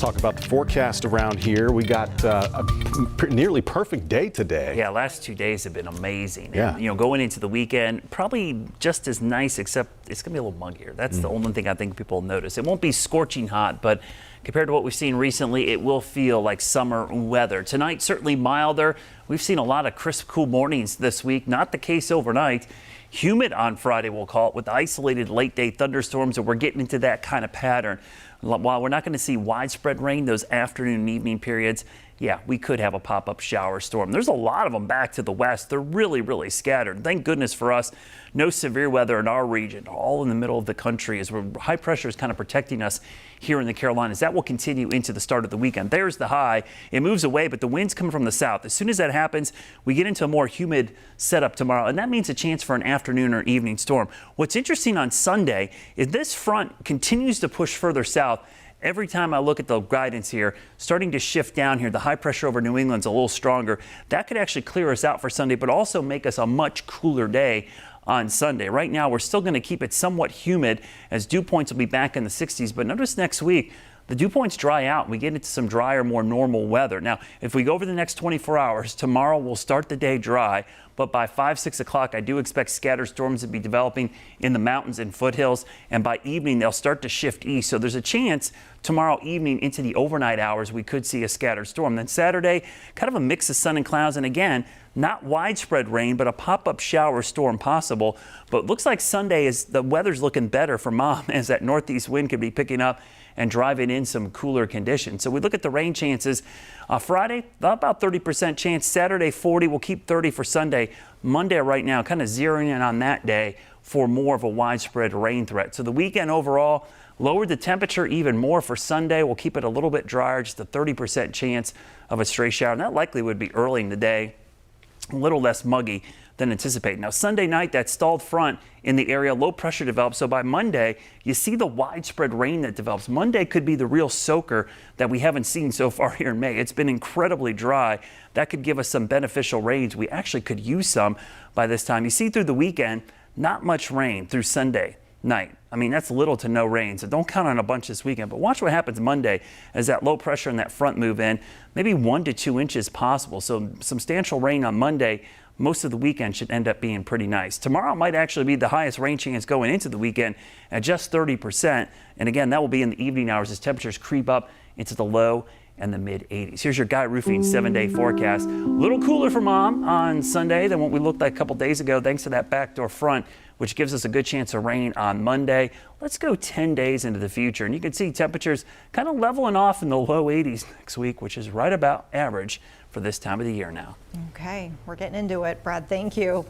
talk about the forecast around here. We got a nearly perfect day today. Yeah, last 2 days have been amazing. Yeah. And, going into the weekend, probably just as nice, except it's going to be a little muggier. That's the only thing I think people will notice. It won't be scorching hot, but compared to what we've seen recently, it will feel like summer weather. Tonight, certainly milder. We've seen a lot of crisp, cool mornings this week. Not the case overnight. Humid on Friday, we'll call it, with isolated late-day thunderstorms, and we're getting into that kind of pattern. While we're not going to see widespread rain those afternoon and evening periods, yeah, we could have a pop-up shower storm. There's a lot of them back to the west. They're really, really scattered. Thank goodness for us, no severe weather in our region, all in the middle of the country, as high pressure is kind of protecting us here in the Carolinas. That will continue into the start of the weekend. There's the high. It moves away, but the wind's coming from the south. As soon as that happens, we get into a more humid setup tomorrow, and that means a chance for an afternoon or evening storm. What's interesting on Sunday is this front continues to push further south. Every time I look at the guidance here, starting to shift down here, the high pressure over New England's a little stronger. That could actually clear us out for Sunday, but also make us a much cooler day on Sunday. Right now, we're still going to keep it somewhat humid as dew points will be back in the 60s. But notice next week, the dew points dry out and we get into some drier, more normal weather. Now, if we go over the next 24 hours, tomorrow we'll start the day dry, but by 5, 6 o'clock, I do expect scattered storms to be developing in the mountains and foothills, and by evening, they'll start to shift east. So there's a chance tomorrow evening into the overnight hours, we could see a scattered storm. Then Saturday, kind of a mix of sun and clouds, and again, not widespread rain, but a pop-up shower storm possible. But it looks like Sunday is the weather's looking better for Mom, as that northeast wind could be picking up and driving in some cooler conditions. So we look at the rain chances. Friday, about 30% chance. Saturday, 40. We'll keep 30 for Sunday. Monday right now, kind of zeroing in on that day for more of a widespread rain threat. So the weekend overall, lowered the temperature even more for Sunday. We'll keep it a little bit drier, just a 30% chance of a stray shower. And that likely would be early in the day, a little less muggy than anticipated. Now, Sunday night, that stalled front in the area, low pressure develops. So by Monday, you see the widespread rain that develops. Monday could be the real soaker that we haven't seen so far here in May. It's been incredibly dry. That could give us some beneficial rains. We actually could use some by this time. You see through the weekend, not much rain through Sunday night. I mean, that's little to no rain, so don't count on a bunch this weekend. But watch what happens Monday as that low pressure and that front move in. Maybe 1 to 2 inches possible. So substantial rain on Monday. Most of the weekend should end up being pretty nice. Tomorrow might actually be the highest rain chance going into the weekend at just 30%. And again, that will be in the evening hours as temperatures creep up into the low and the mid 80s. Here's your Guy Roofing 7-day forecast. A little cooler for Mom on Sunday than what we looked like a couple days ago, thanks to that backdoor front, which gives us a good chance of rain on Monday. Let's go 10 days into the future, and you can see temperatures kind of leveling off in the low 80s next week, which is right about average for this time of the year now. Okay, we're getting into it. Brad, thank you.